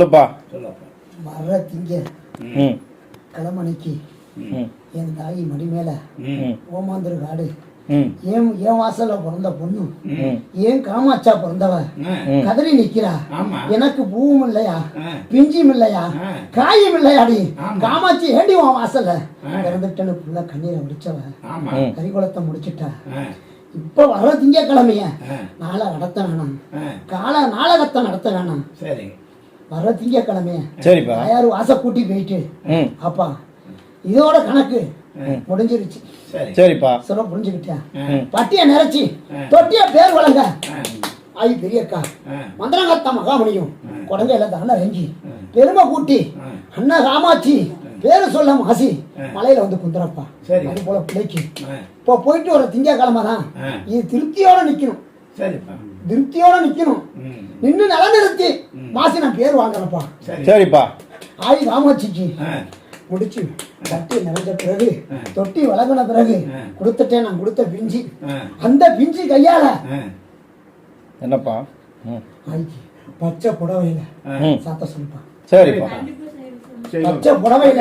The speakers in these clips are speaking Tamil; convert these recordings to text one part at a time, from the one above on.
சொல்லுப்பா. வர்ற திங்க கிழமணிக்கு என் தாயி மடி மேல ஓமாந்திர காடு ஏன் வாசல்ல பிறந்த பொண்ணு ஏன் காமாட்சா பிறந்தவ கதறி நிக்கிறா. எனக்கு பூவும் இல்லையா, பிஞ்சும் இல்லையா, காயும் இல்லையாடி, காமாட்சி ஏண்டி உன் வாசல்ல பிறந்துட்டனு புள்ள கண்ணீரை முடிச்சவ கரிகுளத்தை முடிச்சுட்டா. இப்ப வர திங்கக்கிழமைய நாளை நடத்த வேணாம், நாடகத்தை நடத்த வேணாம். வர திங்கக்கிழமைய யாரும் வாச கூட்டி போயிட்டு அப்பா இதோட கணக்கு முடிஞ்சிருச்சு. சரிப்பா சொல்ல புரிஞ்சுக்கிட்டியா? பட்டிய நிறைச்சி தொட்டிய பேர் வழங்க ஆயி பெரியக்கா மந்திரங்கத்த மகாமணியும் குடங்கையில தானே ரெஞ்சி பெருமை கூட்டி அண்ணா காமாட்சி பேரு சொல்ல மாசி மலையில வந்து குந்துறப்பா. அது போல பிள்ளைக்கு இப்போ போயிட்டு ஒரு திங்கக்கிழமை தான் இது திருப்தியோட நிக்கணும், திருப்தியோட நிக்கணும். நின்று நிலநிறுத்தி மாசி நான் பேர் வாங்குறப்பா. சரிப்பா. ஆயி காமாட்சிக்கு முடிச்சு கட்டி நிறைஞ்ச பிறகு தொட்டி வழங்கின பிறகு கொடுத்துட்டேன் நான் கொடுத்த பிஞ்சி. அந்த பிஞ்சி கையால என்னப்பா பச்சை புடவையில சாத்த சொல்லுப்பா. சரிப்பா. பச்சை புடவையில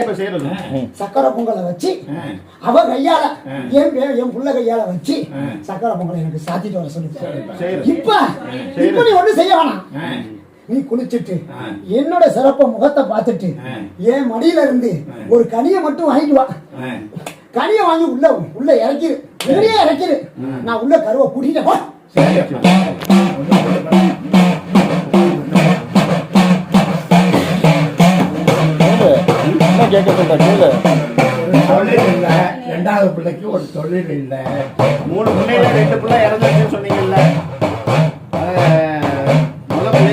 சக்கரை பொங்கலை வச்சு அவ கையால என் புள்ள கையால வச்சு சக்கரை பொங்கலை எனக்கு சாத்திட்டு வர சொல்லி. இப்ப நீ ஒண்ணு செய்ய வேணாம், நீ குளிச்சுட்டு என்னோட சிறப்ப முகத்தை பார்த்துட்டு என் மடியில இருந்து ஒரு கனியை மட்டும் வாங்கிட்டு வா. கனியை வாங்கி உள்ள இறக்கிரு, வெளியே இறக்கிரு. நான் உள்ள கருவை கூட்டிட்டேன். ரெண்டாவது பிள்ளைக்கு ஒரு தொழில் இல்லை, 3 பிள்ளைல 2 பிள்ளை இறந்துச்சுன்னு சொன்னீங்கல்ல.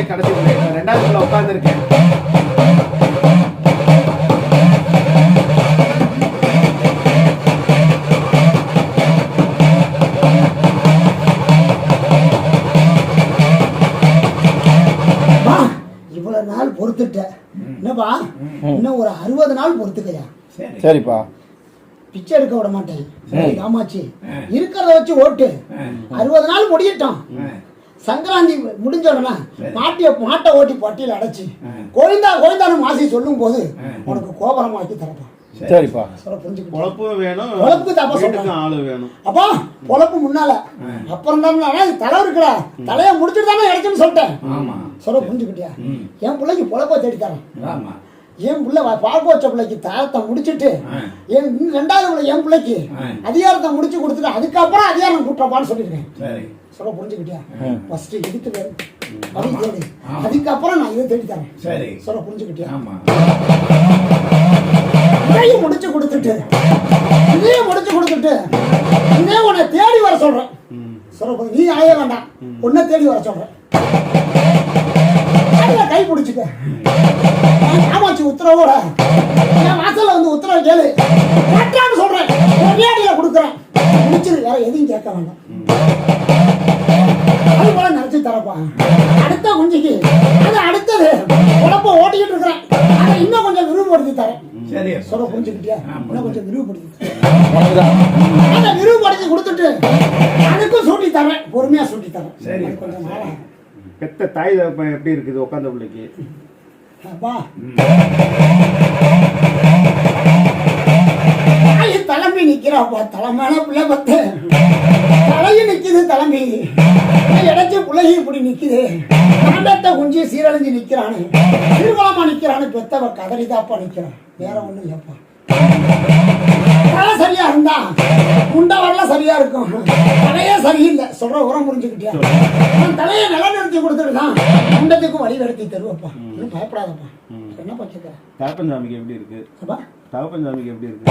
கடைசி பிள்ளை 2வது பிள்ளை உட்காந்துருக்கேன். இவ்வளவு நாள் பொறுத்துட்ட, என்னப்பா இன்னும் ஒரு 60 நாள் பொறுத்துக்கையா. சரிப்பா. பிச்சை எடுக்க விட மாட்டேன் காமாட்சி, இருக்கிறத வச்சு ஓட்டு. 60 நாள் முடியட்டும். சங்கராந்தி முடிஞ்ச உடனே மாட்டை ஓட்டி பட்டியல அடைச்சு கோவிந்தான்னு மாசி சொல்லும் போது உனக்கு கோபுரமாக்கி தரப்பா. சரிப்பா. பொழப்பு வேணும், பொழப்பு தப்பா சொல்றேன். ஆளு வேணும். அப்பா பொழப்பு முன்னால அப்புறம் தான் தலை இருக்கிற தலைய முடிச்சுட்டு தானே எடுத்துன்னு சொல்லிட்டேன். சொல்ல புரிஞ்சுக்கிட்டியா? என் பிள்ளைக்கு பொழப்ப தேடி தரேன். என் பிள்ளை பார்க்க வச்ச பிள்ளைக்கு தாரத்தை முடிச்சுட்டு என் 2வது பிள்ளை என் பிள்ளைக்கு அதிகாரத்தை முடிச்சு கொடுத்துட்டு அதுக்கப்புறம் அதிகாரம் கூட்டப்பான்னு சொல்லியிருக்கேன். சொல்ல புரிஞ்சுக்கிட்டியா? ஃபர்ஸ்ட் இதுக்கு அது தேடி, அதுக்கப்புறம் நான் இதை தேடி தரேன். சொல்ல புரிஞ்சுக்கிட்டியா? இதையும் முடிச்சு கொடுத்துட்டு இதே உன்னை தேடி வர சொல்றேன். சொல்ல நீ ஆய வேண்டாம், உன்னை தேடி வர சொல்றேன். கை பிடிச்சுக்க, காமாட்சி உத்தரவோட என் வாசல்ல வந்து உத்தரவு கேளு கட்டான்னு சொல்றேன். ஒரேடியில கொடுக்குறேன், முடிச்சிரு, வேற எதையும் கேட்க வேண்டாம். அது போல நினைச்சு தரப்பா. அடுத்த குஞ்சிக்கு அது அடுத்தது உழப்ப ஓட்டிக்கிட்டு இருக்கிறேன், அதை இன்னும் கொஞ்சம் விரிவுபடுத்தி தரேன். சொல்ல புரிஞ்சுக்கிட்டியா? இன்னும் கொஞ்சம் விரிவுபடுத்தி அதை விரிவுபடுத்தி கொடுத்துட்டு அதுக்கும் சூட்டி தரேன், பொறுமையா சூட்டி தரேன். கொஞ்சம் நாளா பெத்த தாய் எப்படி இருக்குது உட்காந்த பிள்ளைக்கு? தலைமை நிக்கிறாப்பா, தலைமையான பிள்ளை பத்து தலையும் நிக்குது, தலைமை இடைச்சி பிள்ளையும் இப்படி நிக்குது. காண்டத்தை குஞ்சி சீரழிஞ்சு நிக்கிறானு, சீர்குளமா நிக்கிறானு, பெத்தவ கதறிதாப்பா நிக்கிறான். வேற ஒண்ணும் இல்லப்பா. தலை சரியா இருந்தா முண்டை வரல சரியா இருக்கும், தலையே சரியில்லை. சொல்ற உரம் புரிஞ்சுக்கிட்டியா? தலையை நிலநிறுத்தி கொடுத்துட்டுதான் முண்டத்துக்கும் வழி நடத்தி தருவப்பா. இன்னும் பயப்படாதப்பா. என்னப்பா கேட்க? தகப்பஞ்சாமிக்கு எப்படி இருக்கு? தகப்பஞ்சாமிக்கு எப்படி இருக்கு?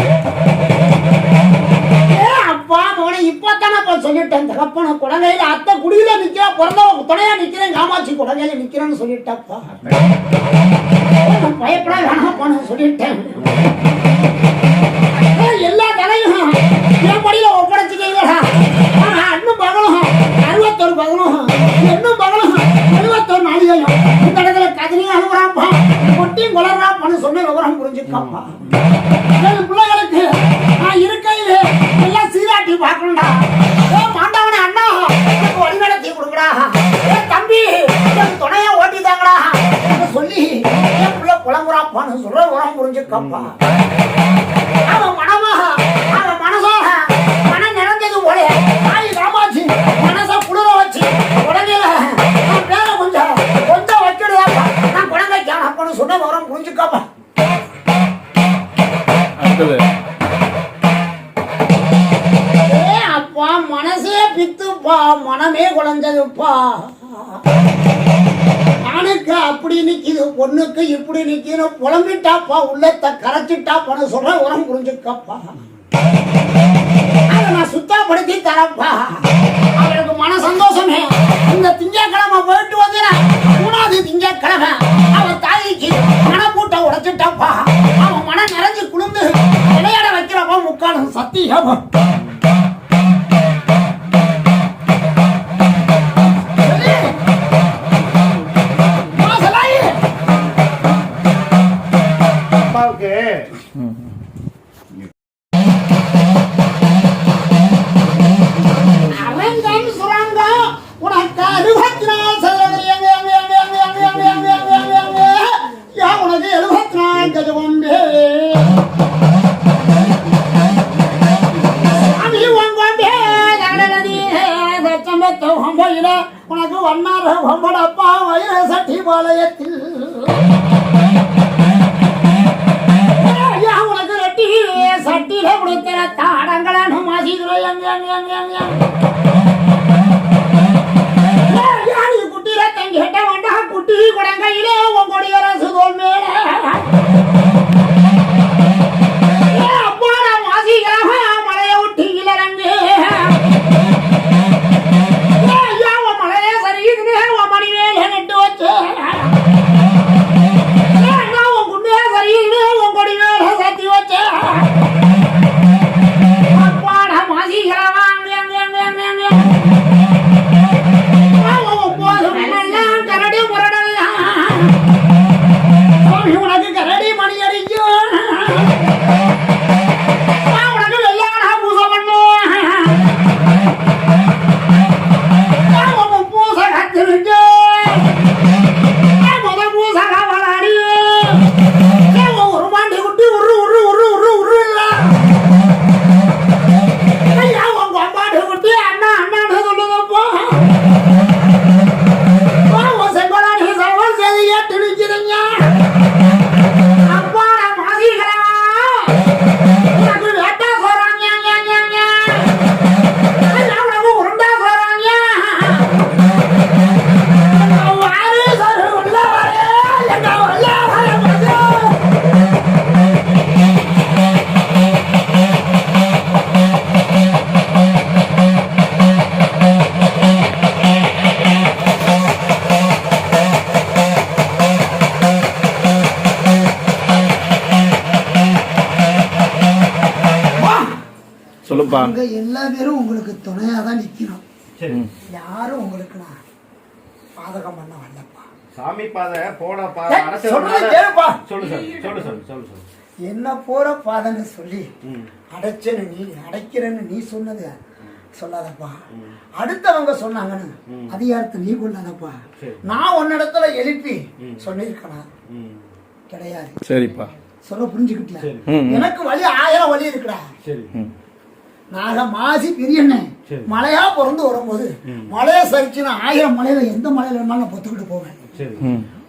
அப்பா மகனை இப்பதானப்பா சொல்லிட்டேன். தகப்பன குடங்கையில அத்தை குடியில நிக்கிற பிறந்தவங்க துணையா நிக்கிறேன், காமாட்சி குடங்கையில நிக்கிறேன்னு சொல்லிட்டப்பா. பயப்பட வேணாப்பான்னு சொல்லிட்டேன். எல்லா தலையும் என் படியில ஒப்படைச்சுட்டீங்களா? இன்னும் பகலும் 61 பகலும், இன்னும் பகலும் 71 நாளிகையும் இந்த இடத்துல கதிரையும் அழுகுறாப்பா, கொட்டியும் கொளறாப்பான்னு சொன்ன விவரம் புரிஞ்சுக்காப்பா. என் பிள்ளைகளுக்கு நான் இருக்கையிலே எல்லாம் சீராட்டி பார்க்கணும்டா. மாண்டவனே அண்ணா எனக்கு வழிநடத்தி கொடுக்குறா, தம்பி துணையா ஓட்டிதாங்கடா சொல்லி கிளம்புறாப்பான்னு சொல்ற உரம் புரிஞ்சுக்கப்பா. அவன் மனமாக அவன் மனசாக மனம் நிறைஞ்சது போல தாய் காமாட்சி மனசை குளிர வச்சு உடனேல நான் பேர கொஞ்சம் கொஞ்சம் வச்சுடுதாப்பா. நான் குழந்தைக்கான அப்பன்னு சொன்ன உரம் புரிஞ்சுக்கப்பா. அடுத்தது அப்பா மனசே பித்துப்பா மனமே குழஞ்சதுப்பா. ஆணுக்கு அப்படி நிக்குது பொண்ணுக்கு இப்படி நிக்குது புலம்பிட்டாப்பா உள்ளத்தை கரைச்சிட்டாப்பான்னு சொல்ற உரம் புரிஞ்சுக்கப்பா. அதை நான் சுத்தப்படுத்தி தரப்பா. அவளுக்கு மன சந்தோஷமே இந்த திங்கட்கிழமை போயிட்டு வந்தேன் 3வது திங்கட்கிழமை அவன் தாய்க்கு மனக்கூட்ட உடைச்சிட்டாப்பா. அவன் மனம் நிறைஞ்சு குளிர்ந்து விளையாட வைக்கிறப்பா முக்காலும் சத்தியம். அப்பாவுக்கு அவன் சொல்றாங்க உனக்கு 64 சதவீதம் உனக்கு 74 கஜவம்பே உனக்கு வண்ணார வம்படப்பா வயிற சட்டி பாளையத்தில் உனக்கு ரெட்டி சட்டியில கொடுக்கிற தாடங்களான மாசிதுரை குட்டியில தங்கிட்ட வேண்டா குட்டி குடங்கையில உங்களுடைய அரசு தோல் மேல அப்பா மாசிகளாக மலையை விட்டு இளரங்கு மலையே சரியுது மணிவேல நட்டு வச்சு சொல்லுப்பா. அங்க எல்லா பேரும் உங்களுக்கு துணையா தான் நிக்கணும். சரி. யாரும் உங்களுக்கு நான் பாதகம் பண்ண வரலப்பா. சாமி பாதை போட சொல்றது கேளுப்பா. சொல்லு சார், சொல்லு சார், சொல்லு சார். என்ன போற பாதன்னு சொல்லி அடைச்சேன்னு நீ அடைக்கிறேன்னு நீ சொன்னது சொல்லாதப்பா. அடுத்தவங்க சொன்னாங்கன்னு அதிகாரத்தை நீ கொள்ளாதப்பா. நான் உன்னிடத்துல எழுப்பி சொல்லியிருக்கேனா? கிடையாது. சரிப்பா. சொல்ல புரிஞ்சுக்கிட்டியா? எனக்கு வழி 1000 வழி இருக்குடா. நாக மாசி பெரியண்ணே மலையா பிறந்து வரும்போது மலையை சரிச்சுன்னா 1000 மலையில எந்த மலையில இருந்தாலும் நான் பொத்துக்கிட்டு போவேன்.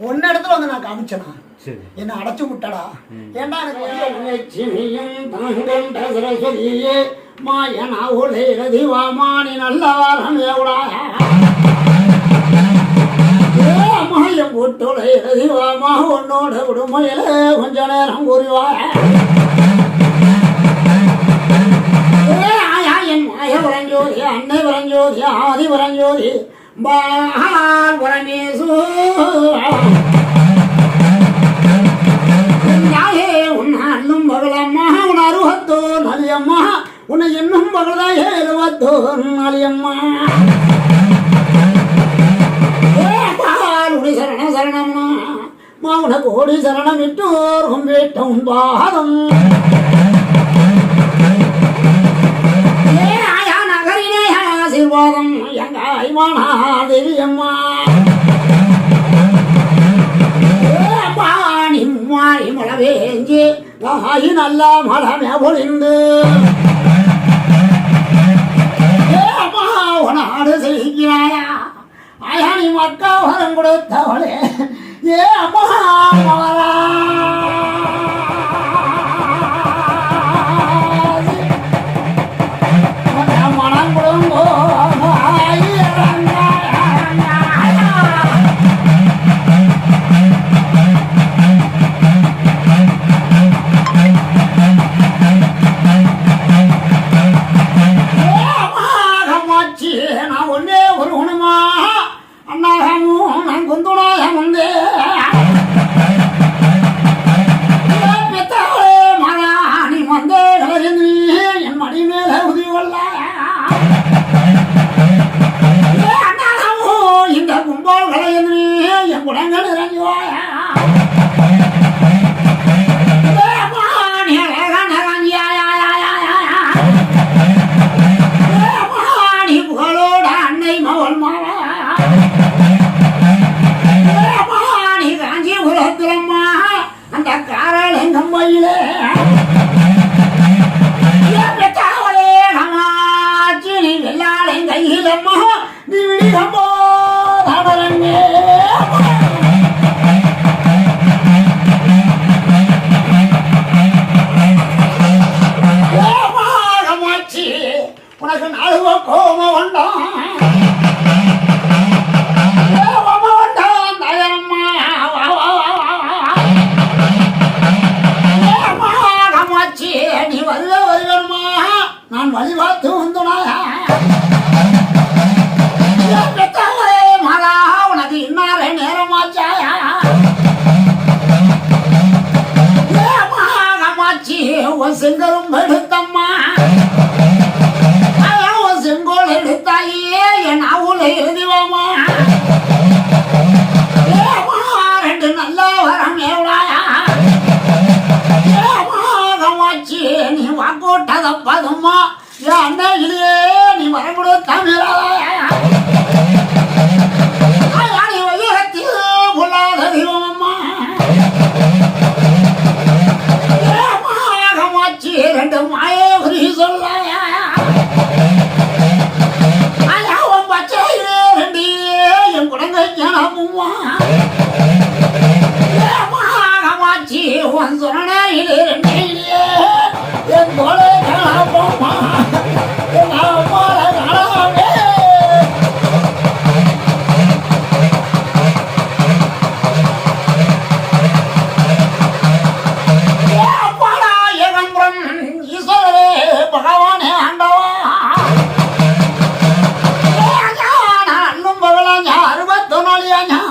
ஒன்ன இடத்துல வந்து நான் காமிச்சனா என்ன அடைச்சு விட்டடா. ஏண்டா சரஸ்வதியே மாயனா ஒளே ரதிவாமானி நல்லவாரம் எவ்வளா மாயம் போட்டோளே ரதிவாமா உன்னோட விடுமையில கொஞ்ச நேரம் கூறிவா. என் மாய வரஞ்சோதி அன்னை வரஞ்சோதி ஆதி வரஞ்சோதி பால் வரமேசு உன் அண்ணும் மகளம்மா உன் 60 நலியம்மா உன்னை இன்னும் மகளா 70 நலியம்மா உனி சரண சரணம்மா மாவுன கோடி சரணம் விட்டோர்கும் வீட்டும் பாதம் ஆசீர்வாதம் எங்க ஐமானா தேவி அம்மா பாணி தாயி நல்லா மலமே பொழிந்து அம்மா உனாடு செய்கிறாயா ஆயா நீ மக்கா வரம் கொடுத்தவளே ஏ அம்மா மலரா மனம் கொடுங்கோ நான் ஒன்னே ஒரு குணமா அண்ணாகமும் நான் குந்துணாகம் வந்து பெத்தாவளே மகா நீ வந்தே கலகி என் மடி மேல உதவி கொள்ள அண்ணாகமும் இந்த கும்பல் கலகி என் குடங்கள் இறங்குவாயா அந்த காரல் எங்கம் வயிலே பெற்றாவளே கமாச்சி நீ வெள்ளாளை கையிலம்மா நீ விழிகம்போ தடரங்கே கமாச்சி உனக்கு நழுவ கோம வந்தான் நீ வருக வருகணுமா நான் வழிபார்த்து வந்துனாயா மகா உனக்கு இன்னாரே நேரமாச்சாயா காமாட்சி உன் செங்கரும் எடுத்தம்மா உன் செங்கோல் எடுத்தாயே என் ஆவுல எழுதிவாமா ரெண்டு நல்ல வரம் எவ்வளாயா நீ வாக்கோட்டத பதம்மா என் அண்ணகிலே நீ வரக்கூட தமிழாயா நீ வையகத்தில் பொல்லாத தெய்வம்மா காமாட்சி ரெண்டு மாயே குறி சொல்லாயா உன் பச்சையிலே ரெண்டு என் குடங்கை ஞானமும்மா காமாட்சி உன் சொரணையிலே ரெண்டு என் கொலை காணாமோமா என் அம்மால காணாமே அப்பாடா ஏகம்பரம் ஈஸ்வரரே பகவானே ஆண்டவா நான் இன்னும் பகலாஞ்சா 61 நாளியாஞ்சா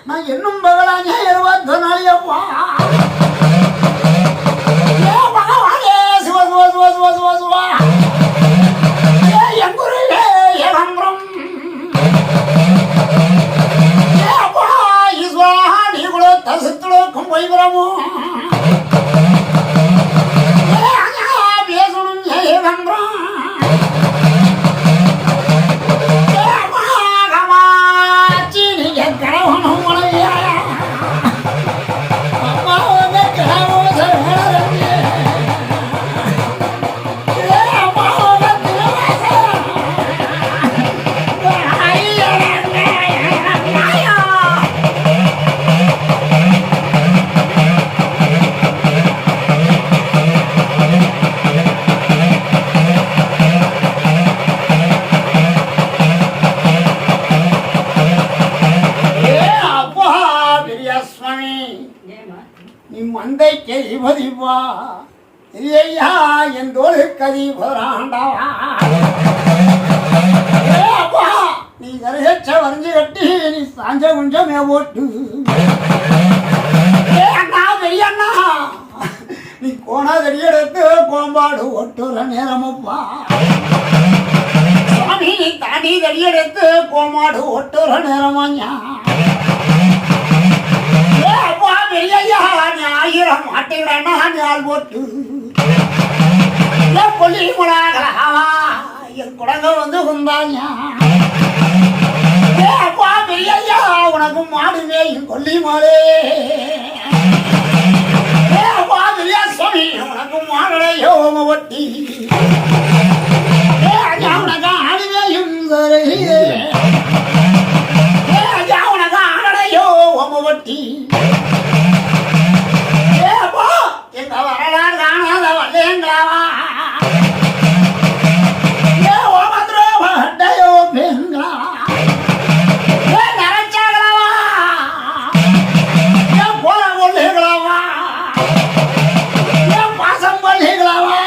நான் இன்னும் பகலாஞ்சா 21 நாளியப்பா சித்துளோக்கும் வைபரமோ பேசணும் ஏகம்பரம் காமாட்சி நீங்க கடவுணும் உலகியா அம்மா உங்க கடவுள் நீ மந்தை கெதிபதிவா ஐயா என் தோழு கதி போராண்டாவா நீ கருகச்ச வரைஞ்சு கட்டி நீ சாஞ்ச கொஞ்சமே ஓட்டு அண்ணா பெரியண்ணா நீ கோணாதடி எடுத்து கோம்பாடு ஓட்டுற நேரமப்பா சுவாமி நீ தாண்டி தடி எடுத்து கோமாடு ஓட்டுற நேரமாஞ்சா பெரியய்யா நீ 1000 மாட்டுகிறேன்னா நீ ஆள் போட்டு கொல்லி முடாகலா என் குடங்க வந்து குந்தாஞ்சா அப்பா பெரியய்யா உனக்கு மாடுவே கொல்லி மாலே பாதிரியா சுவாமி உனக்கு மாலையோ ஒட்டி உனக்கு ஆளுமையும் உனக்கு ஆடையோ ஒட்டி எங்க வரலாறு காணாத வல்லேங்காவா ஓமத்ரோடையோ பெங்களா நரச்சாகலாவா போல கொள்ளுகளாவா பாசம் கொள்ளுகளாவா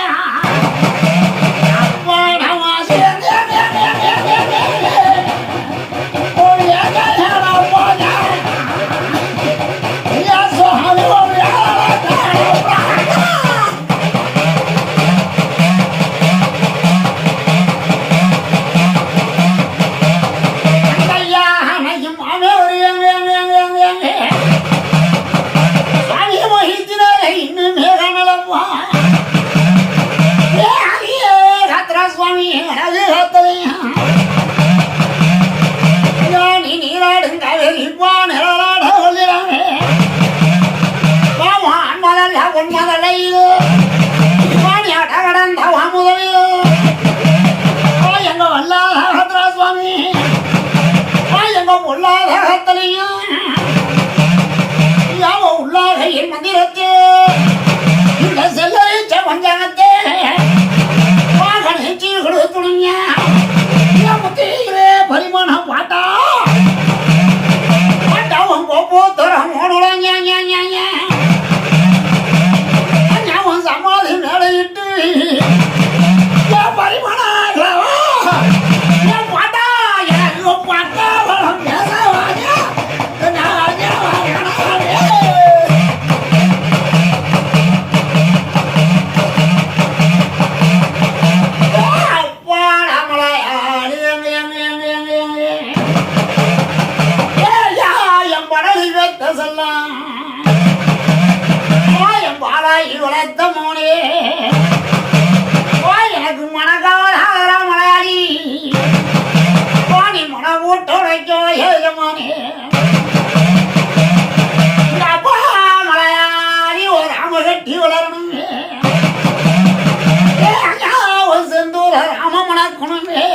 எங்க வல்லாதரா சுவாமி எங்க பொல்லாதகத்திலையும் உள்ளாகையின் மந்திரத்தே இந்த செல்ல பஞ்சாங்கத்தே கொடுத்துடுங்க பரிமாணம் பாட்டா பாட்டாவும் போப்போ தரம் ஓடுறாங்க சமாதி மேடையிட்டு பரிமாணம் பாட்டா எனக்கு பாட்டா பேசவாங்க வளர்த்த மோனே எனக்கு மனக்காவல மலையாளி நீ மன கூட்டோடைக்கோ ஏஜமானே அப்பா மலையாளி ஒரு ராம கட்டி வளரணும் ஒரு செந்தூர ராம மணக்கணுமே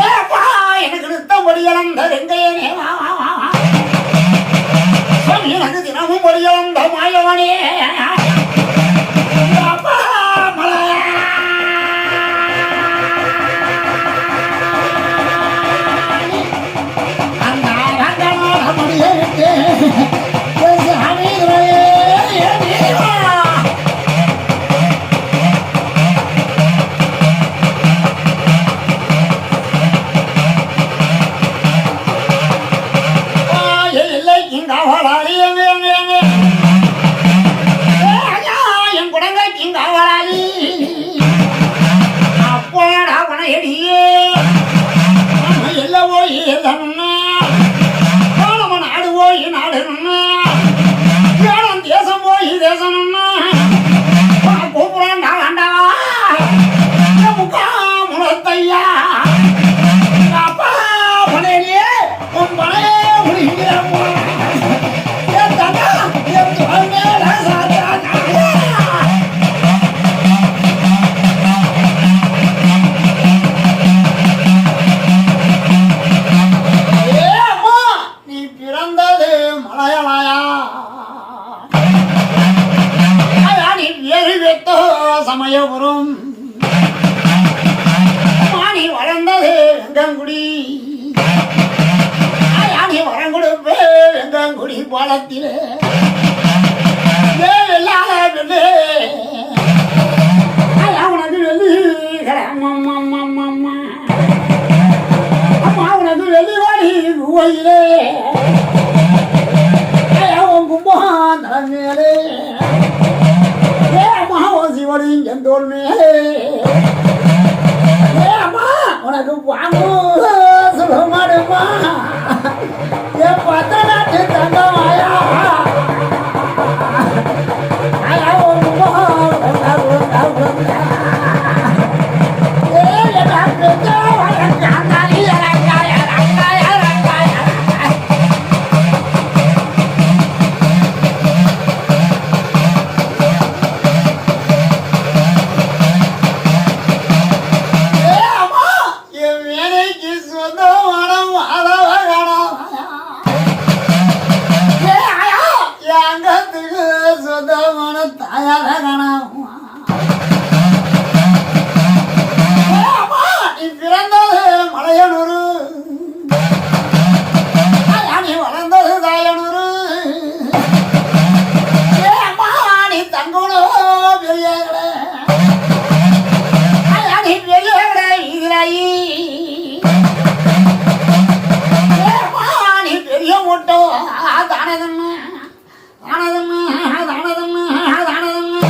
ஏப்பா எனக்கு நித்தம் படியலந்த ரெங்கையனே எனக்கு தினமும் படியலந்த மாயவனே சமயபுரம் மாணி வளர்ந்தது வெங்கங்குடி யானி வரம் கொடுப்பே வெங்கங்குடி பாலத்திலே வெள்ளாத வெள்ளே உனக்கு வெள்ளி அம்மா உனக்கு வெள்ளி வாடி கோயிலே கும்பம் தலைமையிலே சிவனி எந்தோல் மேலே அம்மா உனக்கு வாங்க சொல்ல மாட்டேம்மா என் பத்த நாட்டு தங்கமாயா பெரியவர்களே அடி பெரியவர்களே இதுராயி நீ பெரிய மொட்டோ தானதம்மா தானதம்மா தானதம்மா தானதம்மா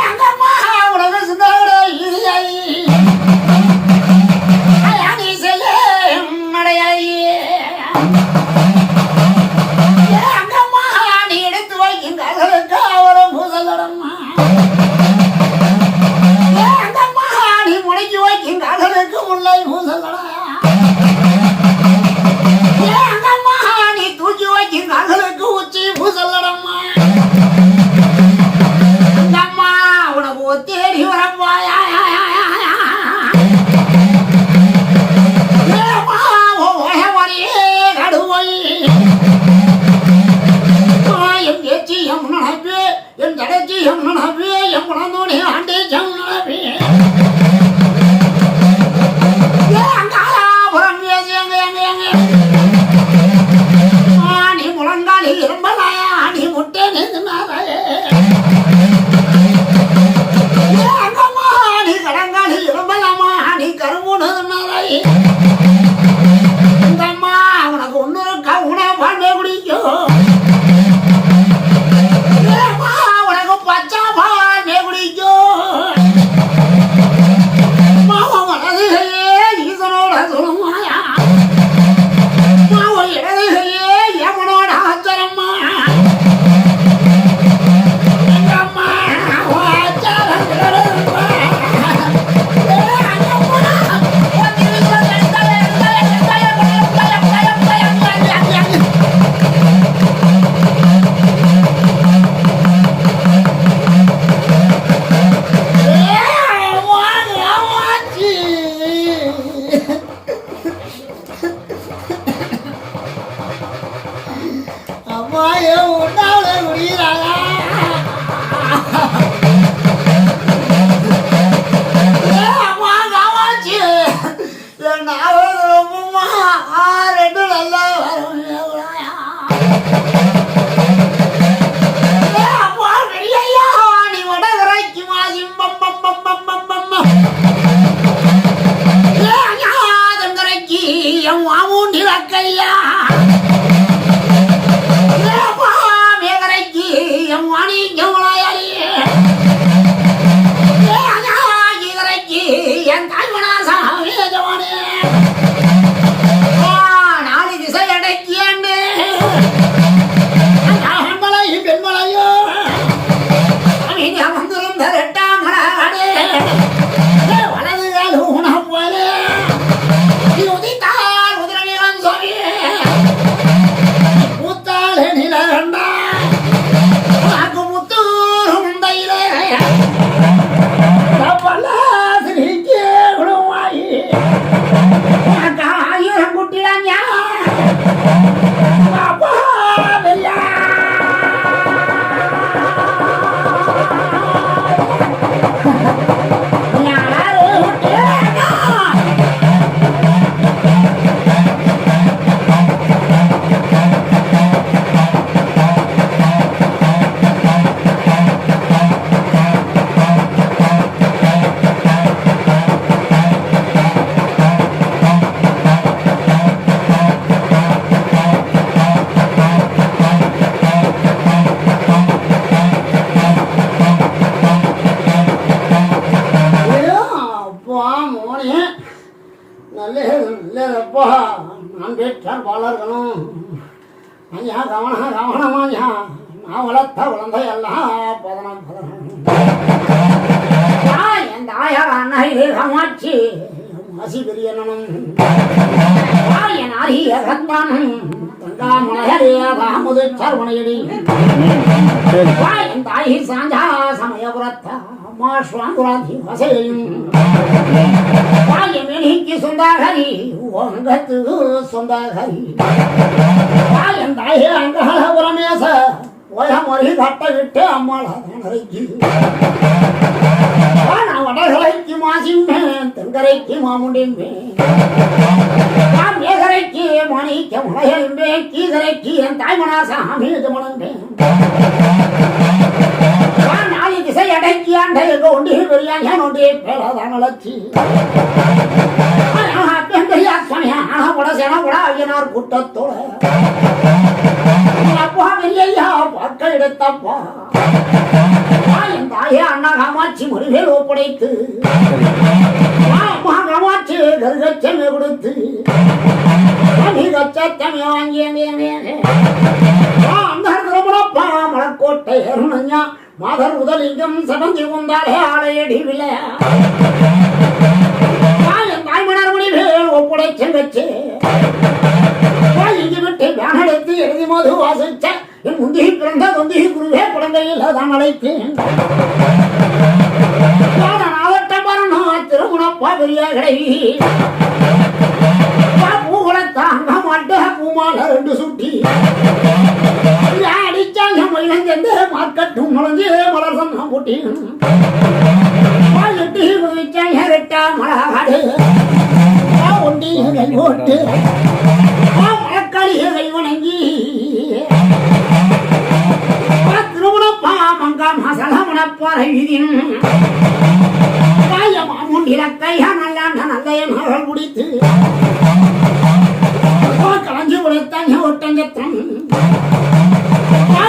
அங்கம்மா உலக சிந்தாவிட இதுராயி நீ செய்ய மடையாயி அங்கம்மா நீ எடுத்து வைக்கும் கதலுக்கு அவரும் பூசலடம்மா அங்கம்மா நீ முடக்கி வைக்கும் கதலுக்கு முல்லை பூசலடா அங்கம்மா நீ தூக்கி வைக்கும் கதலுக்கு உச்சி பூசலடம்மா அங்கம்மா உனக்கு தேடி வரப்பாயா என் தடைச்சி எம் நடப்பே என் குழந்தோடைய ஆண்டே ஜம் நடப்பே அங்காபுரம் நீ முழங்காலி இரும்பலாயா நீ முட்டை நெஞ்சுனாராயே அங்கம்மா நீ கடங்காலி இரும்பலாமா நீ கரும்புனாராயே இந்தம்மா உனக்கு ஒண்ணு இருக்கா உணவு பாண்டே குடிக்கும் நான் பெற்றார் வளர்களும் ஐயா கவனமா ஐயா நான் வளர்த்த குழந்தை எல்லாம் பதனம் என் தாயார் அன்னை காமாட்சி மாசி பெரியனும் என் ஆரிய ரத்தானும் தங்காமலையடி என் தாயி சாஞ்சா சமயபுரத்தா மாஸ்வாங்குராதி வசையும் மேனிக்கு சொந்தாகரி உங்கத்து சொந்தாகரி என் தாயே அங்கரமேச ஓயமொழி கட்ட விட்டு அம்மாளைக்கு நான் வடகரைக்கு மாசிம்பேன் தென்கரைக்கு மாமுண்டிம்பேன் மேகரைக்கு மணிக்க முளையம்பேன் கீதரைக்கு என் தாய்மனா சாமி மணந்தேன் என்னுடைய பேரதான் வளர்ச்சி ஐயனார் கூட்டத்தோட அப்பா பெரியய்யா பார்க்க எடுத்தப்பா என் தாயே அண்ணா காமாட்சி முருகேல் ஒப்படைத்து அம்மா காமாட்சி கருகச்சமை கொடுத்து கச்சத்தமை வாங்கிய அந்த திருமணப்பா மலக்கோட்டை அருணஞ்சா மாதர் முதலிங்கம் சடங்கி கொண்டாலே ஆலையடி விலை என் தாய்மணர் மொழிவேல் ஒப்படை செங்கச்சு இங்கு விட்டு வேனெடுத்து எழுதி மோது வாசிச்ச என் முந்திகி பிறந்த தொந்திகி குருவே குழந்தையில் தான் அழைத்தேன் திருமணப்பா பெரிய கடை பூகுலத்தாங்க மாட்ட பூமால ரெண்டு சுட்டி அடிச்சாங்க மயிலஞ்செந்து மார்க்கட்டும் முளைஞ்சு மலர் சந்தம் போட்டி எட்டு குதிச்சாங்க ரெட்டா மலகாடு ஒண்டி கை போட்டு மலக்காளிய கை வணங்கி திருமணப்பா மங்கா மசலமணப்பாறை விதின் கையா நல்ல நல்ல மகள் குடித்து கலஞ்சி உழைத்தாங்க ஒட்டஞ்சத்திரம்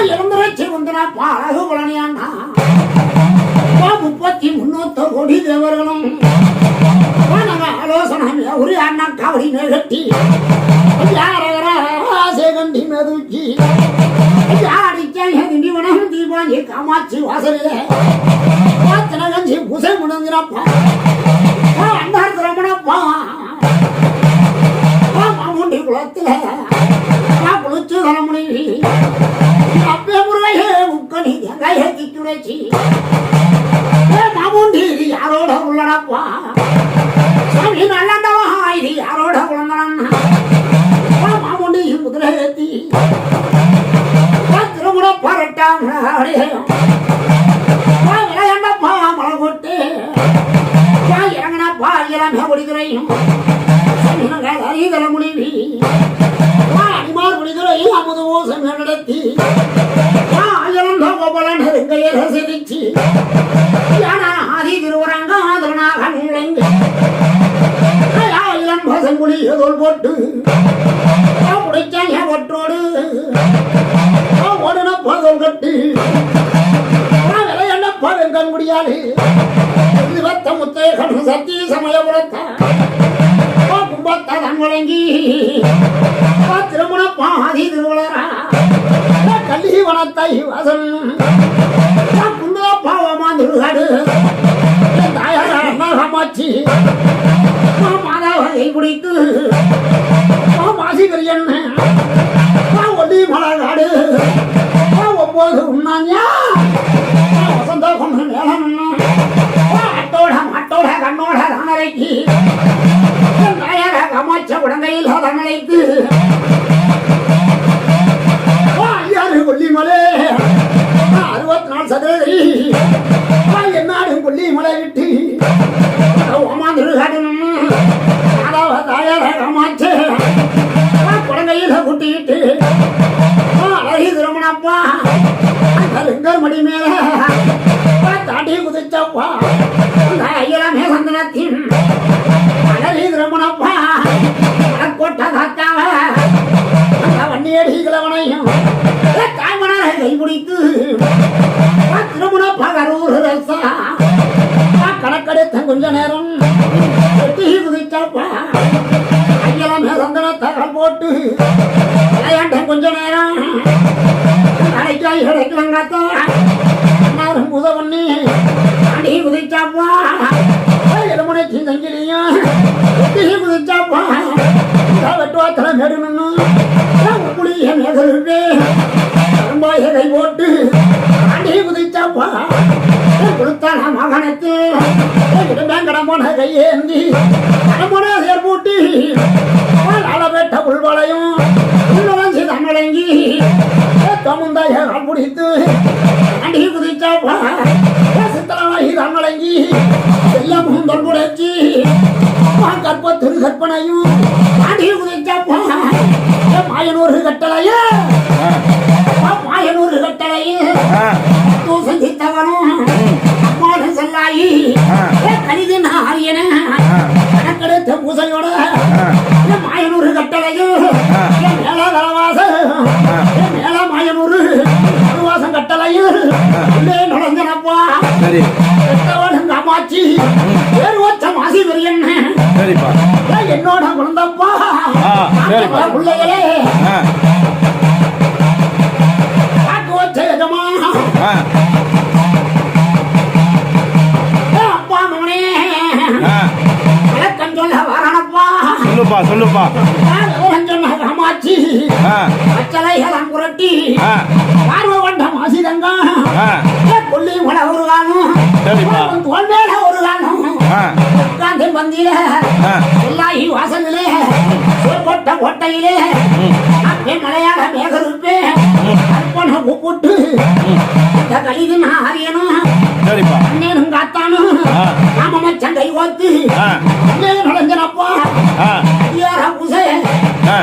இறந்துரைச்சி வந்தனா பாழகு குழனியாண்டா 33 கோடி தேவர்களும் ஆலோசனை ஒரு அண்ணா காவடி நிகழ்த்தி கண்டி மெதுக்கி அடிச்சாங்க திண்டிவனம் தீபாஞ்சி காமாட்சி வாசலில கஞ்சி பூசை முடிஞ்சினப்பா அண்ணார் திரமணப்பா மாமுண்டி குளத்துல குளிச்சு தலைமுடி அப்பே முருகையே முக்கணி தேங்காய திச்சுடைச்சி மாமுண்டி இது யாரோட உள்ளடப்பா சாமி நல்லண்டவா இது யாரோட குழந்தான் மாமுண்டி குதிரை ஏத்தி திருமணப்பா ரெட்டாம் விளையாண்டப்பா மலை போட்டு இறங்கினப்பா எல்லாமே ஒடிதுரையும் தலைமுடிவி அடிமார் ஒடிதுரை அமுது ஓசம் நடத்தி இழந்த கோபலன் நெருங்கையை ரசிச்சு ஆதி திருவரங்கம் அதனாக நுழைந்து இளம் பசங்குடி தோல் போட்டு முடிச்சாங்க ஒற்றோடு ஓடுன பதம் கட்டு விளையாண்டப்பா வெங்கன் முடியாது முத்தேகன் சத்திய சமயபுரத்தா கும்பத்தான் வழங்கி திருமணப்பா ஆதி திருவளரா கல்லி வனத்தை வாசன் குந்தப்பாவமா திருகாடு தாயார் காமாட்சி மாதாவை குடித்து மாசிகரியன் ஒல்லி மலகாடு 9 உண்ணாங்க வசந்த கொண்டு மேலம் மாட்டோட கண்ணோட தானரைக்கு தாயார காமாட்ச உடங்கையில் தனழைத்து ஐயாறு கொல்லிமலை 64 சதுரடி என்னாடும் கொல்லிமலை விட்டு ஓமாந்திருகாடு தாயார காமாட்ச குடங்கையில் குட்டிக்கிட்டு அழகி திருமணப்பா லிங்கர் மடி மேல தாண்டி குதிச்சப்பா ஐயலாமே சந்தனத்தின் அழகி திருமணப்பா கோட்டை காத்தாவ வண்டியடி கிழவனையும் தாய்மனாரை கைபிடித்து திருமணப்பா கரூர் ரசா கணக்கெடுத்த கொஞ்ச நேரம் குதிச்சப்பா ஐயலாமே சந்தனத்தை போட்டு விளையாண்ட கொஞ்ச நேரம் அடைக்காய் கிடைக்கலங்காத்தா முத பண்ணி அடி குதிச்சாப்பா எலுமுனைக்கு தங்கிலியும் குதிச்சாப்பா வெட்டுவாத்தல நெடுன்னு புளிய மேகருக்கு கரும்பாய கை போட்டு அடி குதிச்சாப்பா கொடுத்தான மகனுக்கு இடம்பேங்கடமான கையேந்தி கடம்பன சேர்பூட்டி அளவேட்ட உள்வளையும் உள்ளவஞ்சி தன்னடங்கி தமுந்தாய பிடித்து அடி குதிச்சாப்பா சித்தனமாகி தன்னடங்கி எல்லாம் தொல்புடைச்சி கற்பத்திரு கற்பனையும் அடி குதிச்சாப்பா மாயனூர் கட்டளைய மாயனூர் கட்டளைய தூசம் சித்தவனும் அம்மாடு செல்லாயி உள்ளே நுழைஞ்சனப்பா சரி பெத்தவனும் காமாட்சி பேர் வச்ச மாசி பெரியண்ண சரிப்பா என்னோட குழந்தப்பா சரிப்பா பிள்ளைகளே ஆ காக்கு வச்ச எஜமா ஆ அப்பா மகனே ஆ விளக்கம் சொல்ல வரணப்பா சொல்லுப்பா சொன்ன காமாட்சி ஆ அச்சலைகளாம் புரட்டி ஆ பார்வை கொண்ட மாசிதங்க ஆ கொல்லி கூட ஒரு காலம் சரிப்பா தோல் மேல ஒரு காலம் ஆ உட்கார்ந்து பந்தியில ஆ எல்லாகி வாசலிலே கொட்ட கோட்டையிலே அப்பே மலையாள மேகருப்பே அர்ப்பண கூப்பிட்டு இந்த கலிது நான் அறியணும் சரிப்பா அண்ணனும் காத்தானும் நாம சண்டை கோத்து அண்ணன் நுழைஞ்சனப்பா ஆ யார பூசை ஆ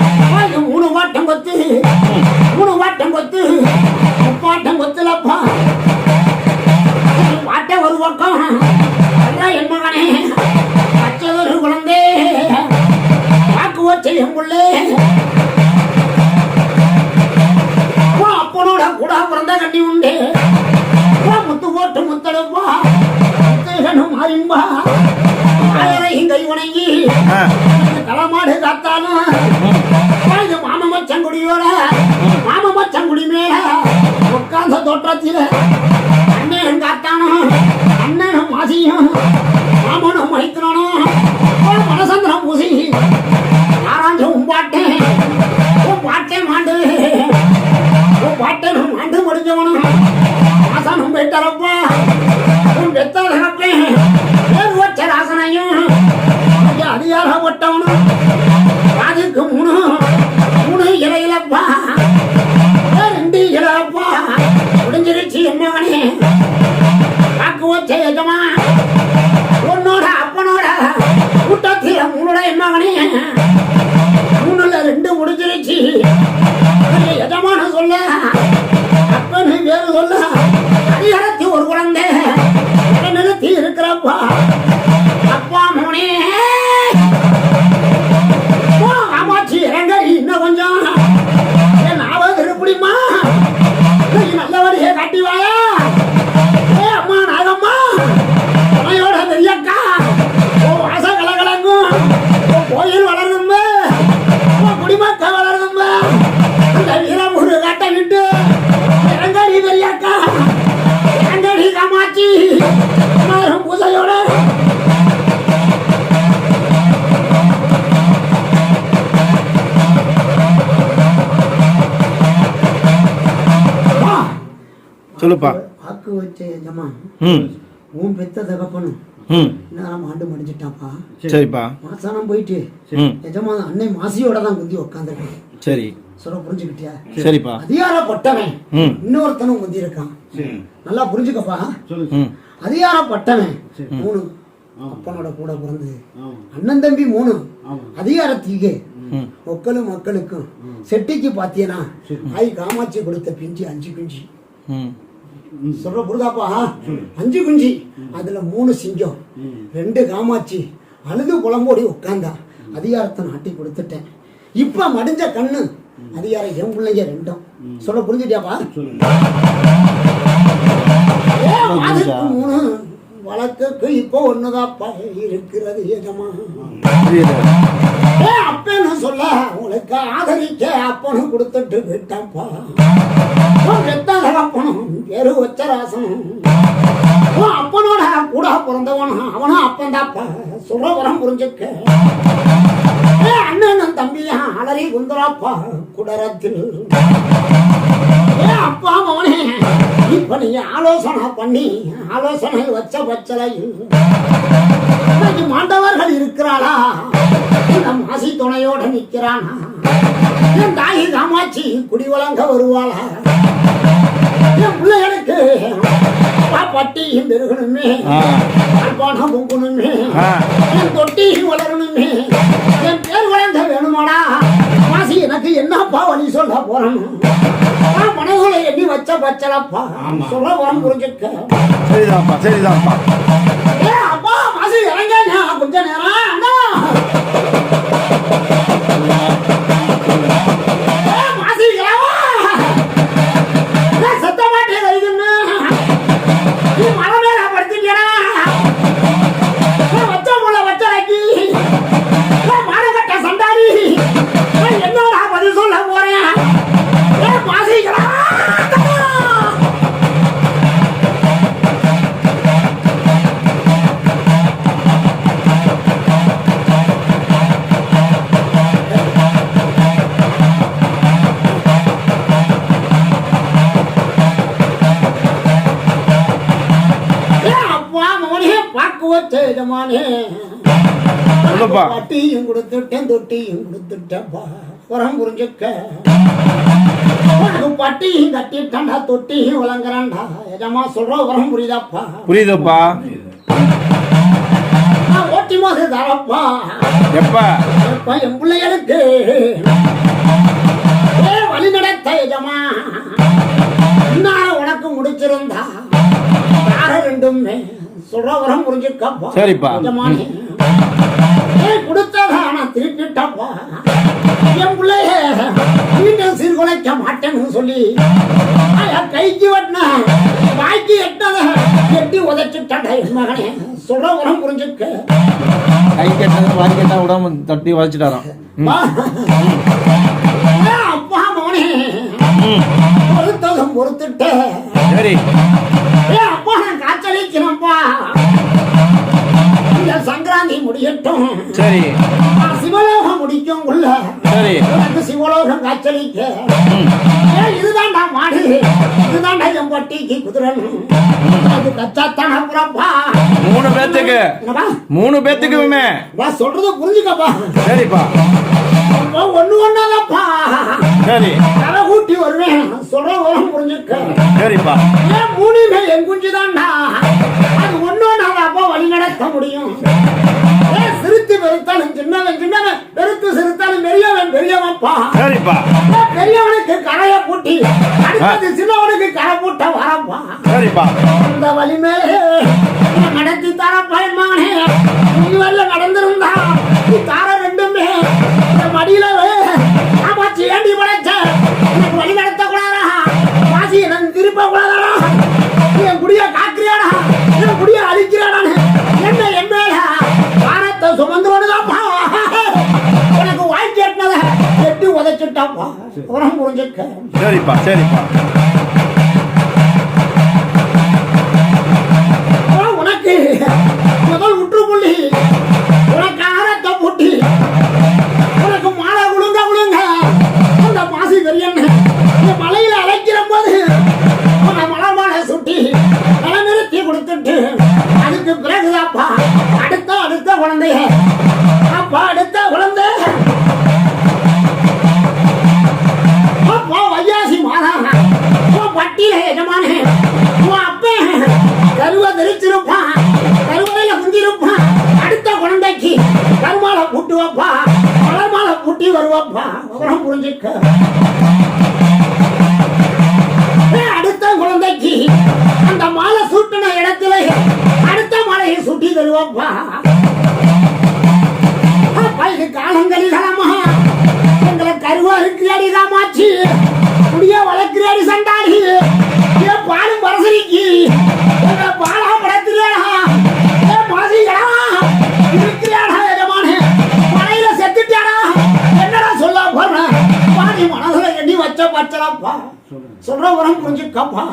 3 வாட்டம் கொத்து 3 வாட்டம் கொத்து 3 வாட்டம் கொத்துலப்பா வாட்ட ஒரு பக்கம் என் மகனே பச்சதொரு குழந்தை வாக்கு வச்ச என் பிள்ளை அப்பனோட கூட பிறந்த கண்டி உண்டு முத்து போட்டு முத்தடுப்பா முத்தேகனும் மாறிம்பா ஆயரையும் கை வணங்கி களமாடு காத்தாலும் மாமமச்சங்குடியோட மாமமச்சங்குடி மேல உட்கார்ந்த தோற்றத்தில அண்ணன் காத்தானும் அண்ணனும் மாசியும் மாமனும் மைத்தனும் மனசந்திரம் பூசி யாராஞ்ச உம்பாட்டேன் மாண்டு பாட்டனும் மாண்டு முடிஞ்சவனும் மாசனும் போயிட்டாரப்பா உன் வெத்தரப்பேன் பேர் வச்ச ராசனையும் அதிகாரப்பட்டவனும் அதுக்கு 3 இலையிலப்பா 2 இலைப்பா முடிஞ்சிருச்சு என்னவனே வாக்கு வச்ச எஜமா உன்னோட அப்பனோட கூட்டத்தில் 3 என்னவனே 3ல 2 முடிஞ்சிருச்சு எஜமான சொல்ல அப்பனு வேறு சொல்ல அதிகாரத்தி ஒரு குழந்தை நிறுத்தி இருக்கிறப்பா அப்பா மோனே காமாட்சி இறங்க இன்னும் கொஞ்சம் நாவது இருப்படிமா நல்ல வழியை காட்டிவாயா அம்மா நாகம்மா துணையோட பெரியக்கா வாச கலகலங்கும் கோயில் வளருங்க குடிமக்க வளருங்க அந்த வீரமுரு காட்ட விட்டு இறங்கடி பெரியக்கா இறங்கடி காமாட்சி பூசையோட சொல்லுப்பா வாக்கு வச்ச எஜமா ம் உன் பெத்த தகப்பனும் ம் நேரம் ஆண்டு முடிஞ்சிட்டாப்பா சரிப்பா மாசானம் போயிட்டு ம் எஜமா அன்னை மாசியோட தான் குந்தி உட்காந்துருக்கேன் சரி சொல்ல புரிஞ்சுக்கிட்டியா சரிப்பா அதிகாரப்பட்டவன் ம் இன்னொருத்தனும் குந்தி இருக்கான் நல்லா புரிஞ்சுக்கப்பா ம் அதிகாரப்பட்டவன் 3 அப்பனோட கூட பிறந்து அண்ணன் தம்பி 3 அதிகாரத்தீங்க மக்களும் மக்களுக்கும் செட்டிக்கு பாத்தியனா ஆய் காமாட்சி கொடுத்த பிஞ்சு 5 பிஞ்சு சொல்ற புரிதாப்பா 5 குஞ்சு அதுல 3 சிங்கம் 2 காமாட்சி அழுது புலம்போடி உட்கார்ந்தா அதிகாரத்தை நாட்டி கொடுத்துட்டேன் இப்ப மடிஞ்ச கண்ணு அதிகாரம் என் பிள்ளைங்க 2 சொல்ல புரிஞ்சுட்டியாப்பா அதுக்கு 3 வழக்குக்கு இப்போ ஒண்ணுதாப்பா இருக்கிறது எஜமா அப்பன்னு சொல்ல உங்களுக்கு ஆதரிக்க அப்பனும் கொடுத்துட்டு விட்டாப்பா அப்பனும் பேரு வச்ச ராசனும் அப்பனோட கூட பிறந்தவனும் அவனும் அப்பந்தாப்பா சொல்ற வரம் புரிஞ்சுக்க அண்ணனும் தம்பியா அலறி குந்தராப்பா குடரத்தில் அப்பா மவனே இப்ப நீங்க ஆலோசனை வச்ச பச்சலையில் மாண்டவர்கள் இருக்கிறாளா மாசி துணையோட நிக்கிறானா என் தாயி காமாட்சி குடி வழங்க வருவாளா என் பிள்ளைகளுக்கு பட்டியும் பெருகணுமே பணம் பொங்கணுமே என் தொட்டியும் வளரணுமே என் பேர் வளர்ந்த வேணுமாடா மாசி எனக்கு என்னப்பா வழி சொல்ல போறணும் மனசுல எண்ணி வச்ச பச்சலப்பா சொல்ல வரம் புரிஞ்சுக்க சரிதான்ப்பா சரிதான்ப்பா அப்பா மாசி இறங்க கொஞ்ச நேரம் அண்ணா மாசி சத்த மாட்டே வைக்கணும் நீ மலை மேல படுத்துட்டா வச்ச முள்ள வச்சாக்கி மானகட்ட சண்டாரி என்னடா பதில் சொல்ல போறேன் மாசிகளா பட்டியும் கொடுத்துட்டேன் தொட்டியும் கொடுத்துட்டேன்ப்பா புறம் புரிஞ்சுக்க பட்டியும் கட்டிட்டான்டா தொட்டியும் விளங்குறான்டா எஜமா சொல்ற புறம் புரியுதாப்பா புரியுதுப்பா ஓட்டி மாசு தரப்பா எப்பா எப்பா என் பிள்ளைகளுக்கு வழி நடத்த எஜமா என்னால உனக்கு முடிச்சிருந்தா யார ரெண்டுமே சொல்ற வரம் புரிஞ்சுக்கப்பா சரிப்பா எஜமானே கொடுத்ததா நான் திருப்பிட்டப்பா என் பிள்ளைய வீட்டில் சீர்குலைக்க மாட்டேன்னு சொல்லி கைக்கு வெட்டின வாய்க்கு எட்டத எட்டி உதைச்சுட்டாடா என் மகனே சொல்ற வரம் புரிஞ்சுக்க கை கெட்டது வாய் கெட்டா விடாம தட்டி வளைச்சிட்டாராம் அப்பா மகனே பொறுத்ததும் பொறுத்துட்ட சரி அப்பா நான் காய்ச்சலிக்கிறேன்ப்பா சங்கராந்தி முடியட்டும் சரி சிவலோகம் முடிக்கும் உள்ள சரி சிவலோகம் காய்ச்சலிக்க இதுதான்டா மாடு இதுதான்டா என் பட்டிக்கு குதிரணும் அது கச்சாத்தான புறப்பா 3 பேத்துக்கு 3 பேத்துக்குமே சொல்றது புரிஞ்சுக்கப்பா சரிப்பா ஒண்ணு ஒண்ணாதப்பா சரி தலை கூட்டி வருவேன் சொல்ற உரம் புரிஞ்சுக்க சரிப்பா ஏன் 3 என் குஞ்சுதான்டா அது ஒண்ணு ஒண்ணாதப்பா வழி நடத்த முடியும் சிறுத்து பெருத்தாலும் சின்னவன் சின்னவன் பெருத்து சிறுத்தாலும் பெரியவன் பெரியவன்ப்பா சரிப்பா பெரியவனுக்கு கரையை பூட்டி அடுத்தது சின்னவனுக்கு கரை பூட்ட வரப்பா சரிப்பா அந்த வழி மேலே நடத்தி தரப்பா மகனே நீ வரல நடந்திருந்தா நீ தார ரெண்டுமே மடியில காமாச்சி ஏண்டி படைச்ச எனக்கு வழி நடத்த கூடாதா வாசி எனக்கு திருப்ப கூடாதா என் குடிய காக்குறியாடா என் குடிய அழிக்கிறாடான்னு என்ன என் மேல வாரத்தை சுமந்துருவானுதாப்பா எனக்கு வாய் கேட்டத எட்டி உதைச்சுட்டாப்பா உரம் புரிஞ்சுக்க சரிப்பா சரிப்பா உனக்கு முதல் முற்றுப்புள்ளி உனக்கு ஆரத்தை பூட்டி உனக்கு மாலை குழுங்க குழுங்க அந்த மாசி பெரியண்ண மலையில அழைக்கிற போது உன்னை மலை மாலை சுட்டி தலை நிறுத்தி கொடுத்துட்டு அதுக்கு பிறகுதாப்பா அடுத்த குழந்தைய அப்பா அடுத்த குழந்தை அப்பா வையாசி மாதா பட்டியல எஜமானே உன் அப்பன் கருவ தெரிச்சிருப்பான் கருவையில குந்திருப்பான் அடுத்த குழந்தைக்கு கருமாலை பூட்டி வைப்பா மலர்மாலை பூட்டி வருவாப்பா உரம் புரிஞ்சுக்க அடுத்த குழந்தைக்கு அந்த மாலை சூட்டின இடத்துல அடுத்த மாலையை சுட்டி தருவாப்பா இது காலங்களில் எங்களை கருவா இருக்கிறாடி ராமாச்சி குடிய வளர்க்கிறாடி சண்டாடி ஏன் பாலும் பரசரிக்கு பாலா படத்துறியாடா ஏன் மாசிகளா இருக்கிறாடா எஜமானே மலையில செத்துட்டாடா என்னடா சொல்ல போற பாதி மனசுல எண்ணி வச்ச பச்சலாப்பா சொல்ற உரம் புரிஞ்சுக்கப்பா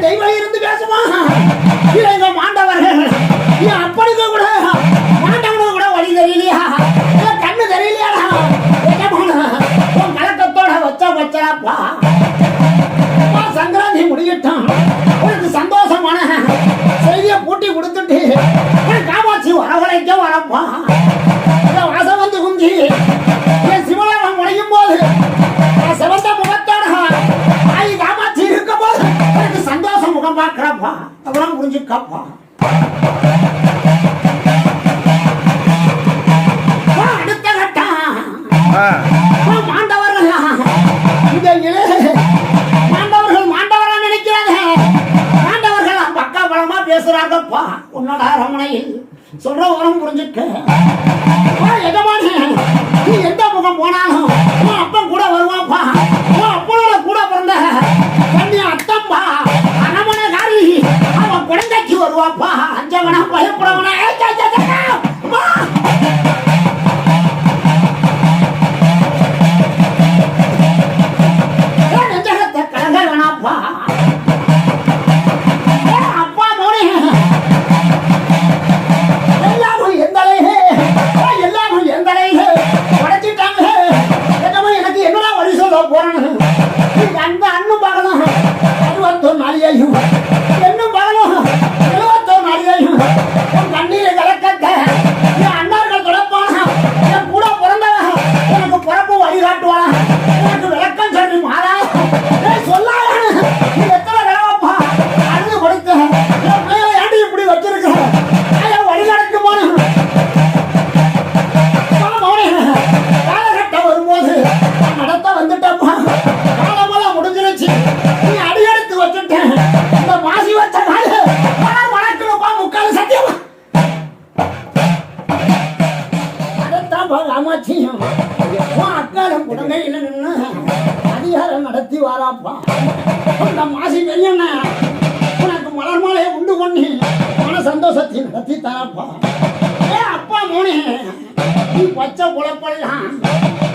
தெய்வம் இருந்து பேசுமா எங்க மாண்டவர்கள் என் அப்பனுக்கு கூட மாண்டவனுக்கு கூட வழி தெரியலையா கண்ணு தெரியலையாடா உன் கலக்கத்தோட வச்சலாப்பா சங்கராந்தி முடியட்டும் உனக்கு சந்தோஷமான செய்தியை பூட்டி கொடுத்துட்டு காமாட்சி வரவழைக்க வரப்பா வாசம் வந்து குந்தி என் சிவலோகம் முளையும் போது சிவந்த முகத்தோட ஆயி காமாட்சி இருக்கும் போது எனக்கு சந்தோஷம் முகம் பார்க்கிறப்பா அப்புறம் புரிஞ்சுக்கப்பா அடுத்த கட்டம் மாண்டவர்கள் மாண்டவரா நினைக்கிறாங்க மாண்டவர்கள் பக்கா பலமா பேசுறாங்கப்பா உன்னோட அரமனையில் சொல்ற உரம் புரிஞ்சுக்க எஜமானே நீ எந்த முகம் போனாலும் அப்பன் கூட போறேன் அந்த அண்ணன் பார்க்கணும் 61 நாளிகையும் என்னும் பார்க்கணும் 71 நாளிகையும் என் கண்ணீரை கலக்கத்த என் அண்ணார்கள் தொடப்பானா என் கூட பிறந்தவன் எனக்கு பிறப்பு வழிகாட்டுவான் எனக்கு விளக்கம் சொல்லி மாறா சொல்லாத நீ எத்தனை கிழவப்பா அழுது கொடுத்த என் பிள்ளைகளை ஏண்டி இப்படி வச்சிருக்க வழிகாட்டு போன காலகட்டம் வரும்போது நடத்த வந்துட்டப்பா காலமெல்லாம் முடிஞ்சிருச்சு நீ அடி எடுத்து வச்சுட்டேன் இந்த மாசி வச்ச கால வணக்கணுப்பா முக்கால் சத்தியமா அதைத்தான்ப்பா ராமாட்சியம் அக்காலம் குடங்கையில் நின்று அதிகாரம் நடத்தி வாராப்பா இந்த மாசி பெரியண்ண உனக்கு மலர் மாலையை உண்டு பண்ணி மன சந்தோஷத்தை நடத்தி தரப்பா அப்பா மோனே நீ பச்சை குழப்பெல்லாம்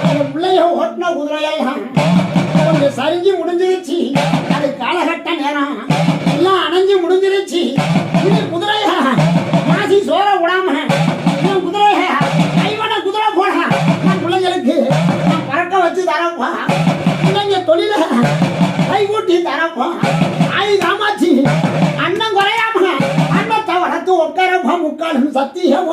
அந்த பிள்ளைய ஓட்டின குதிரையெல்லாம் கொஞ்சம் சரிஞ்சு முடிஞ்சிருச்சு அது காலகட்ட நேரம் எல்லாம் அணைஞ்சு முடிஞ்சிருச்சு இது குதிரைய மாசி சோற விடாம என் குதிரைய கைவன குதிரை போட நான் பிள்ளைங்களுக்கு நான் பறக்க வச்சு தரப்பா பிள்ளைங்க தொழில கைகூட்டி தரப்பா ஆயி காமாச்சி அண்ணன் குறையாம அண்ணத்தை வளர்த்து உட்காரப்பா முக்காலும் சத்தியம்